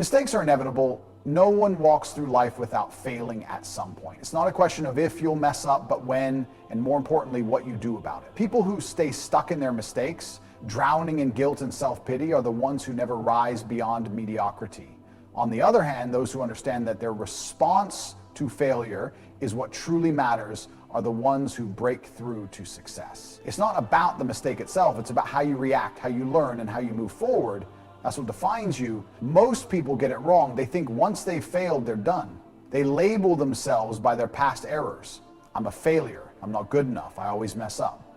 Mistakes are inevitable. No one walks through life without failing at some point. It's not a question of if you'll mess up, but when, and more importantly, what you do about it. People who stay stuck in their mistakes, drowning in guilt and self-pity, are the ones who never rise beyond mediocrity. On the other hand, those who understand that their response to failure is what truly matters are the ones who break through to success. It's not about the mistake itself, it's about how you react, how you learn, and how you move forward. That's what defines you. Most people get it wrong. They think once they've failed, they're done. They label themselves by their past errors. I'm a failure. I'm not good enough. I always mess up.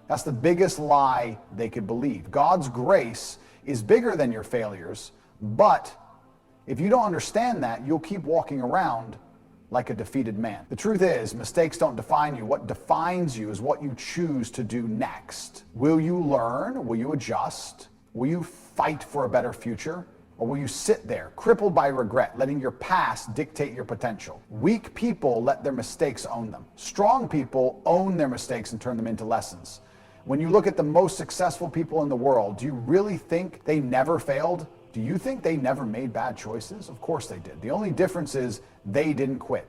That's the biggest lie they could believe. God's grace is bigger than your failures, but if you don't understand that, you'll keep walking around like a defeated man. The truth is, mistakes don't define you. What defines you is what you choose to do next. Will you learn? Will you adjust? Will you fight for a better future? Or will you sit there, crippled by regret, letting your past dictate your potential? Weak people let their mistakes own them. Strong people own their mistakes and turn them into lessons. When you look at the most successful people in the world, do you really think they never failed? Do you think they never made bad choices? Of course they did. The only difference is they didn't quit.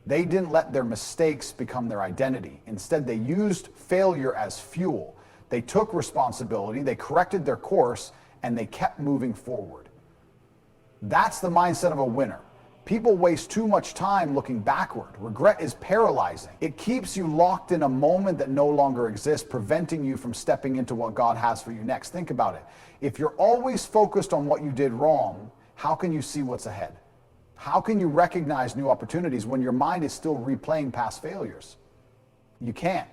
They didn't let their mistakes become their identity. Instead, they used failure as fuel. They took responsibility, they corrected their course, and they kept moving forward. That's the mindset of a winner. People waste too much time looking backward. Regret is paralyzing. It keeps you locked in a moment that no longer exists, preventing you from stepping into what God has for you next. Think about it. If you're always focused on what you did wrong, how can you see what's ahead? How can you recognize new opportunities when your mind is still replaying past failures? You can't.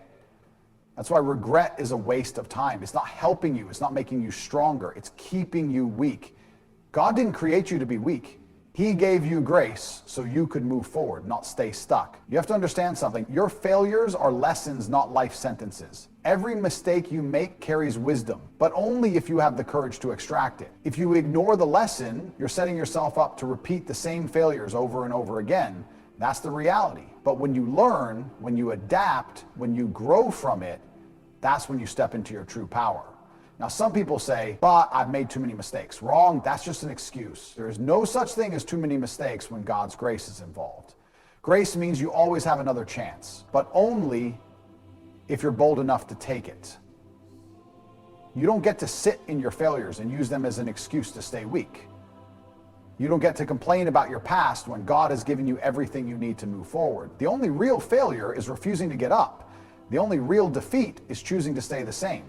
That's why regret is a waste of time. It's not helping you. It's not making you stronger. It's keeping you weak. God didn't create you to be weak. He gave you grace so you could move forward, not stay stuck. You have to understand something. Your failures are lessons, not life sentences. Every mistake you make carries wisdom, but only if you have the courage to extract it. If you ignore the lesson, you're setting yourself up to repeat the same failures over and over again. That's the reality. But when you learn, when you adapt, when you grow from it, that's when you step into your true power. Now, some people say, but I've made too many mistakes. Wrong, that's just an excuse. There is no such thing as too many mistakes when God's grace is involved. Grace means you always have another chance, but only if you're bold enough to take it. You don't get to sit in your failures and use them as an excuse to stay weak. You don't get to complain about your past when God has given you everything you need to move forward. The only real failure is refusing to get up. The only real defeat is choosing to stay the same.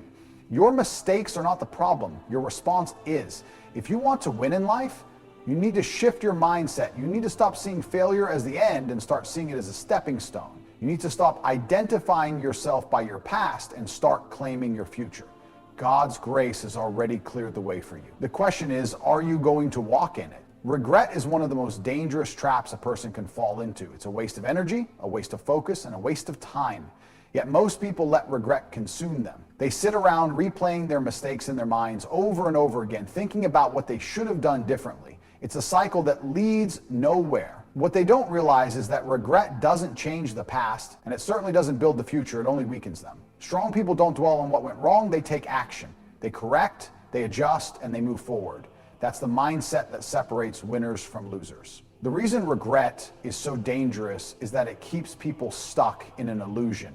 Your mistakes are not the problem. Your response is. If you want to win in life, you need to shift your mindset. You need to stop seeing failure as the end and start seeing it as a stepping stone. You need to stop identifying yourself by your past and start claiming your future. God's grace has already cleared the way for you. The question is, are you going to walk in it? Regret is one of the most dangerous traps a person can fall into. It's a waste of energy, a waste of focus, and a waste of time. Yet most people let regret consume them. They sit around replaying their mistakes in their minds over and over again, thinking about what they should have done differently. It's a cycle that leads nowhere. What they don't realize is that regret doesn't change the past, and it certainly doesn't build the future. It only weakens them. Strong people don't dwell on what went wrong. They take action. They correct, they adjust, and they move forward. That's the mindset that separates winners from losers. The reason regret is so dangerous is that it keeps people stuck in an illusion.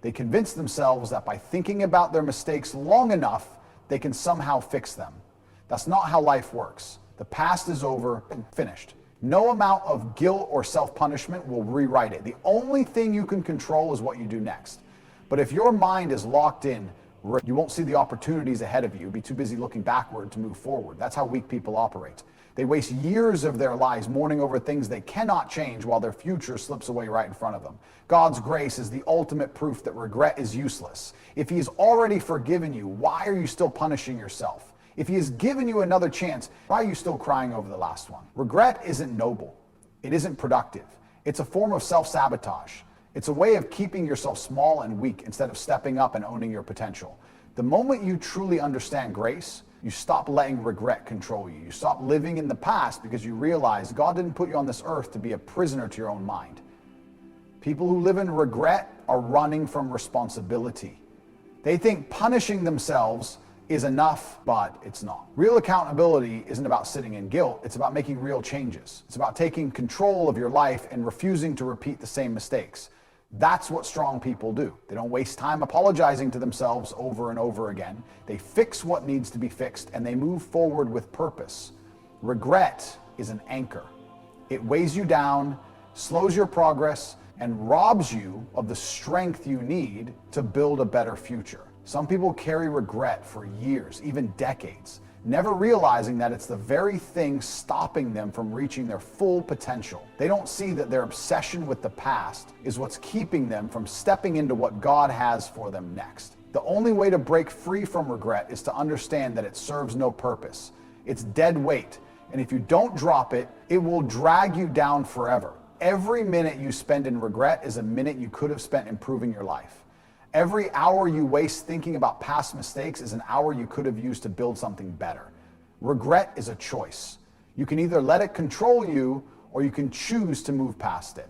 They convince themselves that by thinking about their mistakes long enough, they can somehow fix them. That's not how life works. The past is over and finished. No amount of guilt or self-punishment will rewrite it. The only thing you can control is what you do next. But if your mind is locked in, you won't see the opportunities ahead of you. You'll be too busy looking backward to move forward. That's how weak people operate. They waste years of their lives mourning over things they cannot change while their future slips away right in front of them. God's grace is the ultimate proof that regret is useless. If He's already forgiven you, why are you still punishing yourself? If He has given you another chance, why are you still crying over the last one? Regret isn't noble. It isn't productive. It's a form of self-sabotage. It's a way of keeping yourself small and weak instead of stepping up and owning your potential. The moment you truly understand grace, you stop letting regret control you. You stop living in the past because you realize God didn't put you on this earth to be a prisoner to your own mind. People who live in regret are running from responsibility. They think punishing themselves is enough, but it's not. Real accountability isn't about sitting in guilt, it's about making real changes. It's about taking control of your life and refusing to repeat the same mistakes. That's what strong people do. They don't waste time apologizing to themselves over and over again. They fix what needs to be fixed and they move forward with purpose. Regret is an anchor. It weighs you down, slows your progress, and robs you of the strength you need to build a better future. Some people carry regret for years, even decades, never realizing that it's the very thing stopping them from reaching their full potential. They don't see that their obsession with the past is what's keeping them from stepping into what God has for them next. The only way to break free from regret is to understand that it serves no purpose. It's dead weight, and if you don't drop it, it will drag you down forever. Every minute you spend in regret is a minute you could have spent improving your life. Every hour you waste thinking about past mistakes is an hour you could have used to build something better. Regret is a choice. You can either let it control you or you can choose to move past it.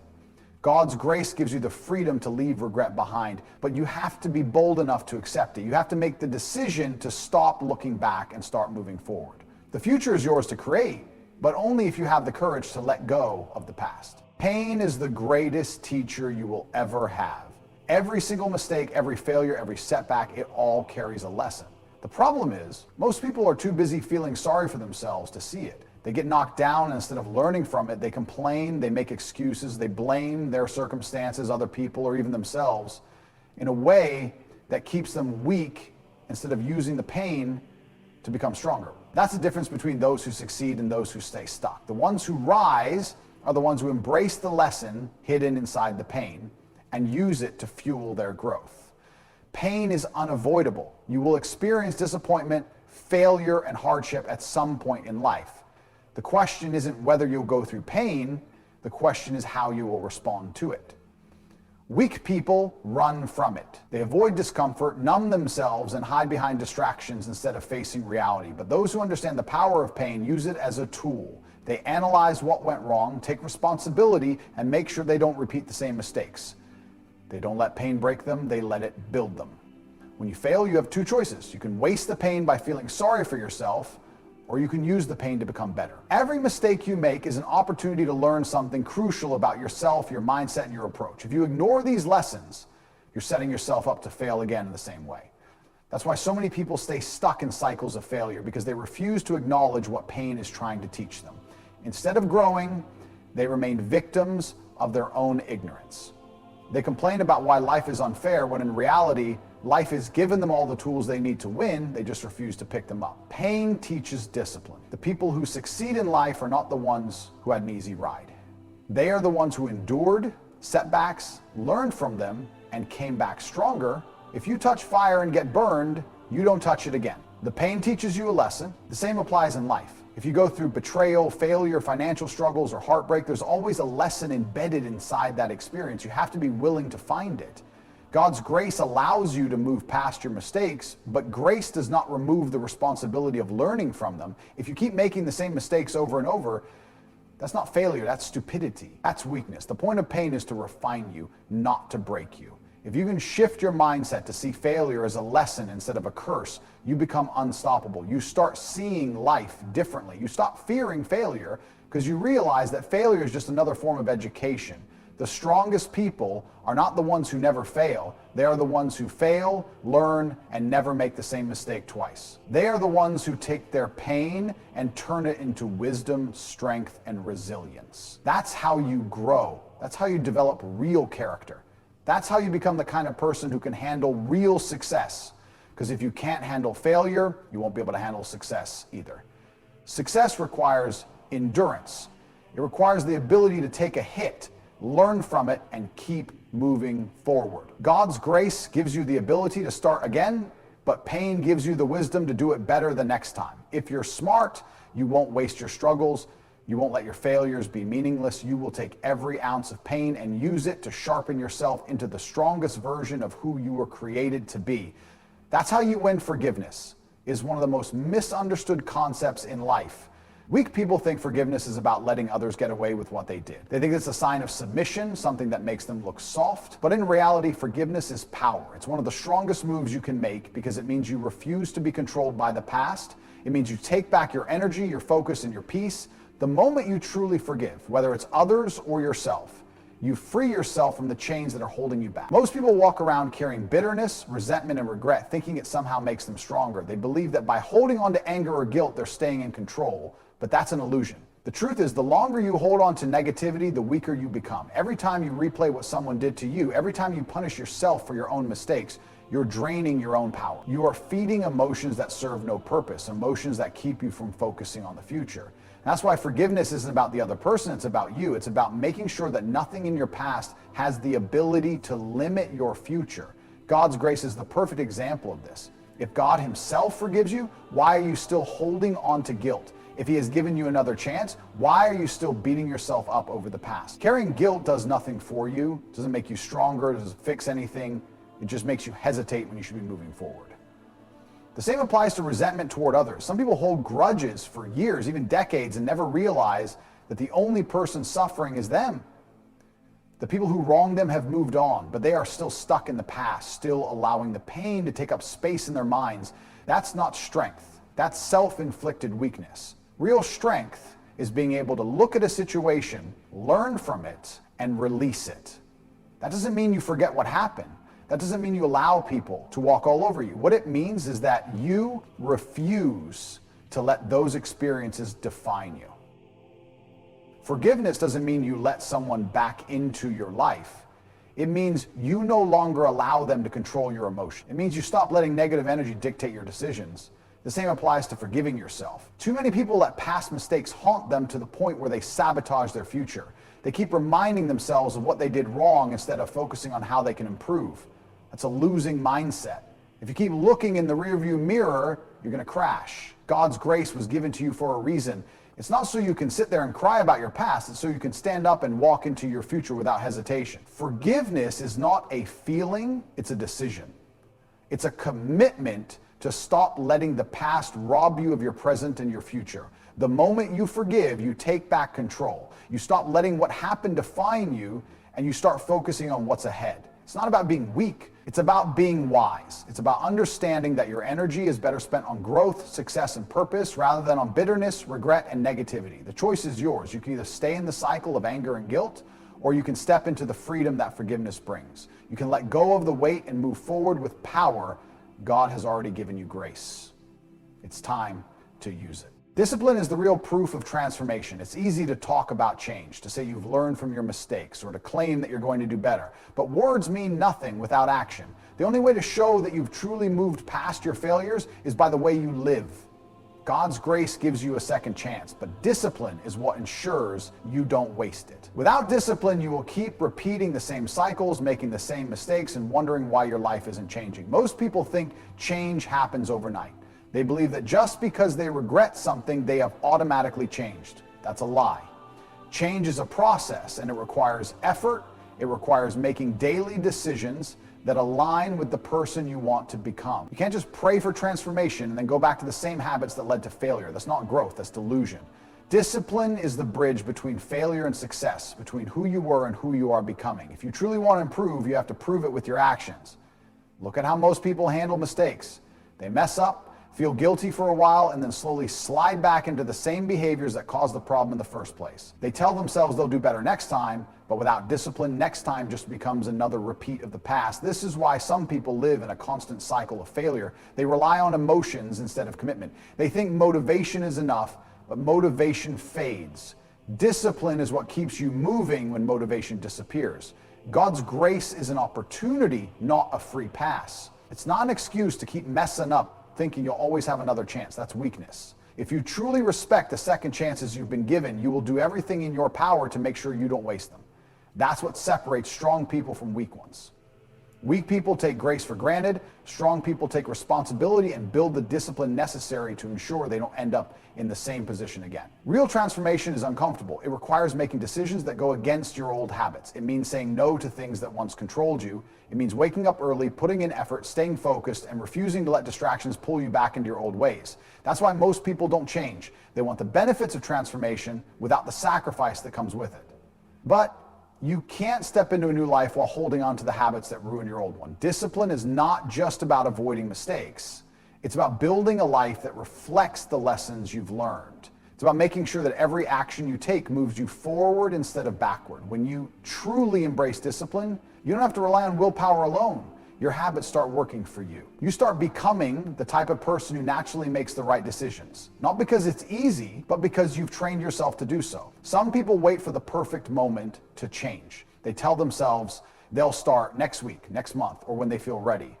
God's grace gives you the freedom to leave regret behind, but you have to be bold enough to accept it. You have to make the decision to stop looking back and start moving forward. The future is yours to create, but only if you have the courage to let go of the past. Pain is the greatest teacher you will ever have. Every single mistake, every failure, every setback, it all carries a lesson. The problem is, most people are too busy feeling sorry for themselves to see it. They get knocked down, and instead of learning from it, they complain, they make excuses, they blame their circumstances, other people, or even themselves in a way that keeps them weak instead of using the pain to become stronger. That's the difference between those who succeed and those who stay stuck. The ones who rise are the ones who embrace the lesson hidden inside the pain and use it to fuel their growth. Pain is unavoidable. You will experience disappointment, failure, and hardship at some point in life. The question isn't whether you'll go through pain, the question is how you will respond to it. Weak people run from it. They avoid discomfort, numb themselves, and hide behind distractions instead of facing reality. But those who understand the power of pain use it as a tool. They analyze what went wrong, take responsibility, and make sure they don't repeat the same mistakes. They don't let pain break them, they let it build them. When you fail, you have two choices. You can waste the pain by feeling sorry for yourself, or you can use the pain to become better. Every mistake you make is an opportunity to learn something crucial about yourself, your mindset, and your approach. If you ignore these lessons, you're setting yourself up to fail again in the same way. That's why so many people stay stuck in cycles of failure, because they refuse to acknowledge what pain is trying to teach them. Instead of growing, they remain victims of their own ignorance. They complain about why life is unfair, when in reality, life has given them all the tools they need to win, they just refuse to pick them up. Pain teaches discipline. The people who succeed in life are not the ones who had an easy ride. They are the ones who endured setbacks, learned from them, and came back stronger. If you touch fire and get burned, you don't touch it again. The pain teaches you a lesson. The same applies in life. If you go through betrayal, failure, financial struggles, or heartbreak, there's always a lesson embedded inside that experience. You have to be willing to find it. God's grace allows you to move past your mistakes, but grace does not remove the responsibility of learning from them. If you keep making the same mistakes over and over, that's not failure, that's stupidity. That's weakness. The point of pain is to refine you, not to break you. If you can shift your mindset to see failure as a lesson instead of a curse, you become unstoppable. You start seeing life differently. You stop fearing failure because you realize that failure is just another form of education. The strongest people are not the ones who never fail. They are the ones who fail, learn, and never make the same mistake twice. They are the ones who take their pain and turn it into wisdom, strength, and resilience. That's how you grow. That's how you develop real character. That's how you become the kind of person who can handle real success. Because if you can't handle failure, you won't be able to handle success either. Success requires endurance. It requires the ability to take a hit, learn from it, and keep moving forward. God's grace gives you the ability to start again, but pain gives you the wisdom to do it better the next time. If you're smart, you won't waste your struggles. You won't let your failures be meaningless. You will take every ounce of pain and use it to sharpen yourself into the strongest version of who you were created to be. That's how you win forgiveness. Is one of the most misunderstood concepts in life. Weak people think forgiveness is about letting others get away with what they did. They think it's a sign of submission, something that makes them look soft. But in reality, forgiveness is power. It's one of the strongest moves you can make because it means you refuse to be controlled by the past. It means you take back your energy, your focus, and your peace. The moment you truly forgive, whether it's others or yourself, you free yourself from the chains that are holding you back. Most people walk around carrying bitterness, resentment, and regret, thinking it somehow makes them stronger. They believe that by holding on to anger or guilt, they're staying in control, but that's an illusion. The truth is, the longer you hold on to negativity, the weaker you become. Every time you replay what someone did to you, every time you punish yourself for your own mistakes, you're draining your own power. You are feeding emotions that serve no purpose, emotions that keep you from focusing on the future. That's why forgiveness isn't about the other person, it's about you. It's about making sure that nothing in your past has the ability to limit your future. God's grace is the perfect example of this. If God himself forgives you, why are you still holding on to guilt? If he has given you another chance, why are you still beating yourself up over the past? Carrying guilt does nothing for you, doesn't make you stronger, doesn't fix anything. It just makes you hesitate when you should be moving forward. The same applies to resentment toward others. Some people hold grudges for years, even decades, and never realize that the only person suffering is them. The people who wronged them have moved on, but they are still stuck in the past, still allowing the pain to take up space in their minds. That's not strength. That's self-inflicted weakness. Real strength is being able to look at a situation, learn from it, and release it. That doesn't mean you forget what happened. That doesn't mean you allow people to walk all over you. What it means is that you refuse to let those experiences define you. Forgiveness doesn't mean you let someone back into your life. It means you no longer allow them to control your emotion. It means you stop letting negative energy dictate your decisions. The same applies to forgiving yourself. Too many people let past mistakes haunt them to the point where they sabotage their future. They keep reminding themselves of what they did wrong instead of focusing on how they can improve. That's a losing mindset. If you keep looking in the rearview mirror, you're going to crash. God's grace was given to you for a reason. It's not so you can sit there and cry about your past. It's so you can stand up and walk into your future without hesitation. Forgiveness is not a feeling, it's a decision. It's a commitment to stop letting the past rob you of your present and your future. The moment you forgive, you take back control. You stop letting what happened define you, and you start focusing on what's ahead. It's not about being weak. It's about being wise. It's about understanding that your energy is better spent on growth, success, and purpose rather than on bitterness, regret, and negativity. The choice is yours. You can either stay in the cycle of anger and guilt, or you can step into the freedom that forgiveness brings. You can let go of the weight and move forward with power. God has already given you grace. It's time to use it. Discipline is the real proof of transformation. It's easy to talk about change, to say you've learned from your mistakes, or to claim that you're going to do better. But words mean nothing without action. The only way to show that you've truly moved past your failures is by the way you live. God's grace gives you a second chance, but discipline is what ensures you don't waste it. Without discipline, you will keep repeating the same cycles, making the same mistakes, and wondering why your life isn't changing. Most people think change happens overnight. They believe that just because they regret something, they have automatically changed. That's a lie. Change is a process, and it requires effort. It requires making daily decisions that align with the person you want to become. You can't just pray for transformation and then go back to the same habits that led to failure. That's not growth, that's delusion. Discipline is the bridge between failure and success, between who you were and who you are becoming. If you truly want to improve, you have to prove it with your actions. Look at how most people handle mistakes. They mess up, feel guilty for a while, and then slowly slide back into the same behaviors that caused the problem in the first place. They tell themselves they'll do better next time, but without discipline, next time just becomes another repeat of the past. This is why some people live in a constant cycle of failure. They rely on emotions instead of commitment. They think motivation is enough, but motivation fades. Discipline is what keeps you moving when motivation disappears. God's grace is an opportunity, not a free pass. It's not an excuse to keep messing up, thinking you'll always have another chance. That's weakness. If you truly respect the second chances you've been given, you will do everything in your power to make sure you don't waste them. That's what separates strong people from weak ones. Weak people take grace for granted. Strong people take responsibility and build the discipline necessary to ensure they don't end up in the same position again. Real transformation is uncomfortable. It requires making decisions that go against your old habits. It means saying no to things that once controlled you. It means waking up early, putting in effort, staying focused, and refusing to let distractions pull you back into your old ways. That's why most people don't change. They want the benefits of transformation without the sacrifice that comes with it. But you can't step into a new life while holding on to the habits that ruin your old one. Discipline is not just about avoiding mistakes. It's about building a life that reflects the lessons you've learned. It's about making sure that every action you take moves you forward instead of backward. When you truly embrace discipline, you don't have to rely on willpower alone. Your habits start working for you. You start becoming the type of person who naturally makes the right decisions. Not because it's easy, but because you've trained yourself to do so. Some people wait for the perfect moment to change. They tell themselves they'll start next week, next month, or when they feel ready.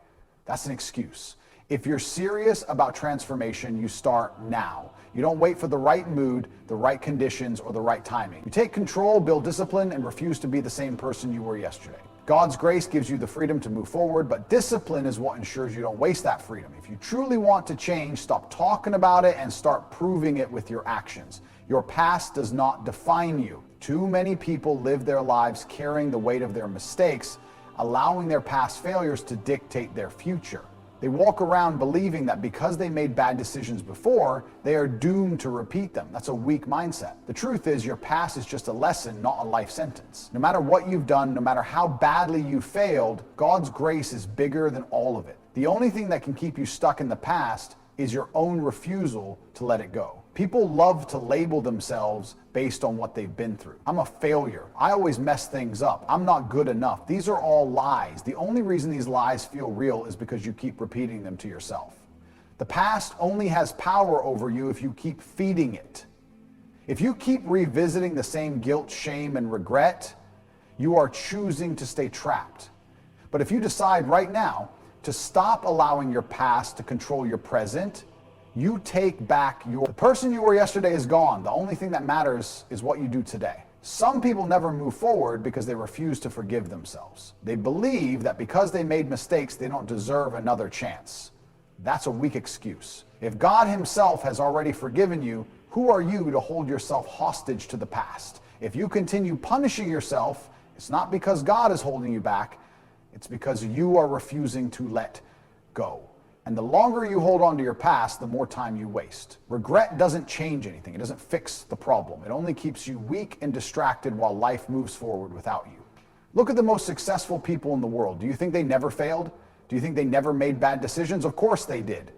That's an excuse. If you're serious about transformation, you start now. You don't wait for the right mood, the right conditions, or the right timing. You take control, build discipline, and refuse to be the same person you were yesterday. God's grace gives you the freedom to move forward, but discipline is what ensures you don't waste that freedom. If you truly want to change, stop talking about it and start proving it with your actions. Your past does not define you. Too many people live their lives carrying the weight of their mistakes, allowing their past failures to dictate their future. They walk around believing that because they made bad decisions before, they are doomed to repeat them. That's a weak mindset. The truth is, your past is just a lesson, not a life sentence. No matter what you've done, no matter how badly you failed, God's grace is bigger than all of it. The only thing that can keep you stuck in the past is your own refusal to let it go. People love to label themselves based on what they've been through. I'm a failure. I always mess things up. I'm not good enough. These are all lies. The only reason these lies feel real is because you keep repeating them to yourself. The past only has power over you if you keep feeding it. If you keep revisiting the same guilt, shame, and regret, you are choosing to stay trapped. But if you decide right now to stop allowing your past to control your present, you take back the person you were yesterday is gone. The only thing that matters is what you do today. Some people never move forward because they refuse to forgive themselves. They believe that because they made mistakes, they don't deserve another chance. That's a weak excuse. If God himself has already forgiven you, who are you to hold yourself hostage to the past? If you continue punishing yourself, it's not because God is holding you back, it's because you are refusing to let go. And the longer you hold on to your past, the more time you waste. Regret doesn't change anything. It doesn't fix the problem. It only keeps you weak and distracted while life moves forward without you. Look at the most successful people in the world. Do you think they never failed? Do you think they never made bad decisions? Of course they did.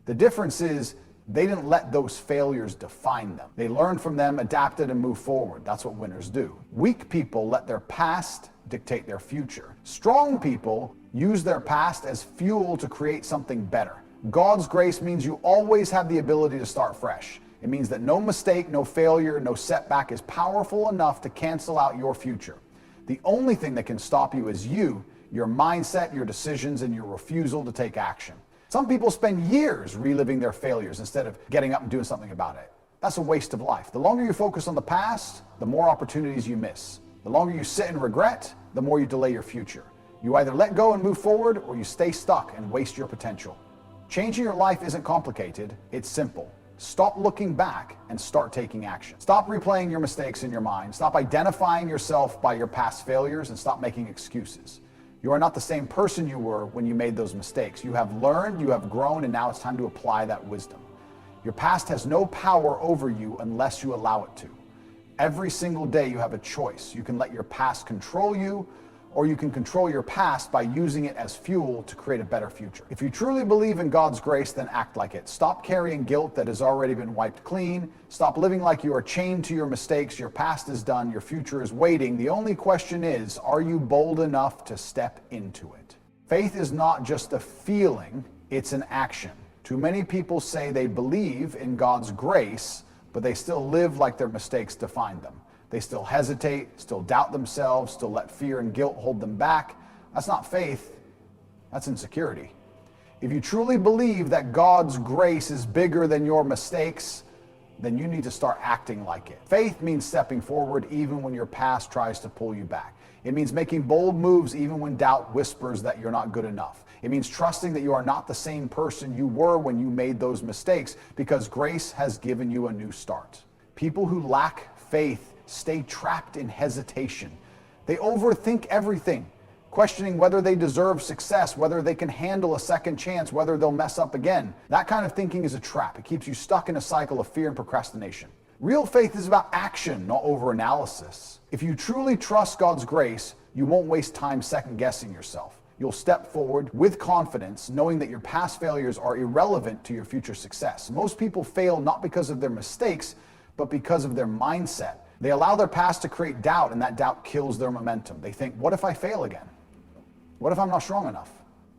The difference is they didn't let those failures define them. They learned from them, adapted, and moved forward. That's what winners do. Weak people let their past dictate their future. Strong people use their past as fuel to create something better. God's grace means you always have the ability to start fresh. It means that no mistake, no failure, no setback is powerful enough to cancel out your future. The only thing that can stop you is you, your mindset, your decisions, and your refusal to take action. Some people spend years reliving their failures instead of getting up and doing something about it. That's a waste of life. The longer you focus on the past, the more opportunities you miss. The longer you sit in regret, the more you delay your future. You either let go and move forward, or you stay stuck and waste your potential. Changing your life isn't complicated, it's simple. Stop looking back and start taking action. Stop replaying your mistakes in your mind. Stop identifying yourself by your past failures and stop making excuses. You are not the same person you were when you made those mistakes. You have learned, you have grown, and now it's time to apply that wisdom. Your past has no power over you unless you allow it to. Every single day you have a choice. You can let your past control you, or you can control your past by using it as fuel to create a better future. If you truly believe in God's grace, then act like it. Stop carrying guilt that has already been wiped clean. Stop living like you are chained to your mistakes. Your past is done. Your future is waiting. The only question is, are you bold enough to step into it? Faith is not just a feeling, it's an action. Too many people say they believe in God's grace, but they still live like their mistakes define them. They still hesitate, still doubt themselves, still let fear and guilt hold them back. That's not faith, that's insecurity. If you truly believe that God's grace is bigger than your mistakes, then you need to start acting like it. Faith means stepping forward even when your past tries to pull you back. It means making bold moves even when doubt whispers that you're not good enough. It means trusting that you are not the same person you were when you made those mistakes, because grace has given you a new start. People who lack faith stay trapped in hesitation. They overthink everything, questioning whether they deserve success, whether they can handle a second chance, whether they'll mess up again. That kind of thinking is a trap. It keeps you stuck in a cycle of fear and procrastination. Real faith is about action, not overanalysis. If you truly trust God's grace, you won't waste time second-guessing yourself. You'll step forward with confidence, knowing that your past failures are irrelevant to your future success. Most people fail not because of their mistakes, but because of their mindset. They allow their past to create doubt, and that doubt kills their momentum. They think, what if I fail again? What if I'm not strong enough?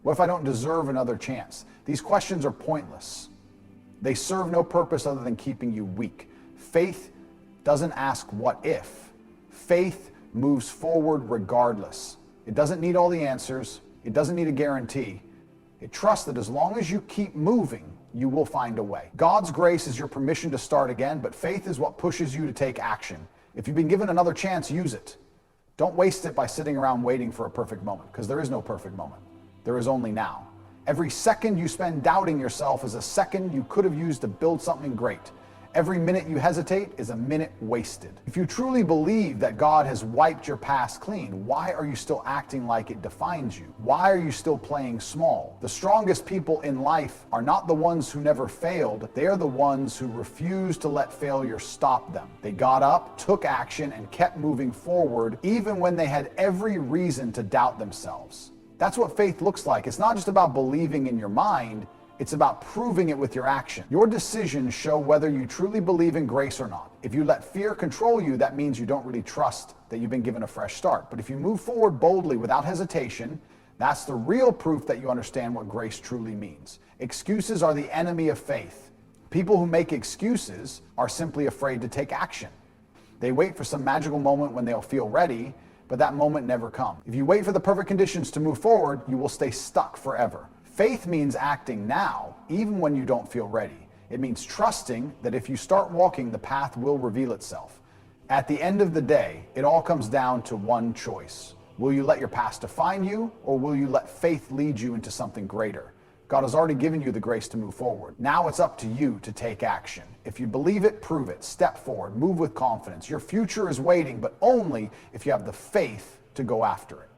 What if I don't deserve another chance? These questions are pointless. They serve no purpose other than keeping you weak. Faith doesn't ask what if. Faith moves forward regardless. It doesn't need all the answers. It doesn't need a guarantee. It trusts that as long as you keep moving, you will find a way. God's grace is your permission to start again, but faith is what pushes you to take action. If you've been given another chance, use it. Don't waste it by sitting around waiting for a perfect moment, because there is no perfect moment. There is only now. Every second you spend doubting yourself is a second you could have used to build something great. Every minute you hesitate is a minute wasted. If you truly believe that God has wiped your past clean, why are you still acting like it defines you? Why are you still playing small? The strongest people in life are not the ones who never failed. They are the ones who refused to let failure stop them. They got up, took action, and kept moving forward even when they had every reason to doubt themselves. That's what faith looks like. It's not just about believing in your mind. It's about proving it with your action. Your decisions show whether you truly believe in grace or not. If you let fear control you, that means you don't really trust that you've been given a fresh start. But if you move forward boldly without hesitation, that's the real proof that you understand what grace truly means. Excuses are the enemy of faith. People who make excuses are simply afraid to take action. They wait for some magical moment when they'll feel ready, but that moment never comes. If you wait for the perfect conditions to move forward, you will stay stuck forever. Faith means acting now, even when you don't feel ready. It means trusting that if you start walking, the path will reveal itself. At the end of the day, it all comes down to one choice. Will you let your past define you, or will you let faith lead you into something greater? God has already given you the grace to move forward. Now it's up to you to take action. If you believe it, prove it. Step forward. Move with confidence. Your future is waiting, but only if you have the faith to go after it.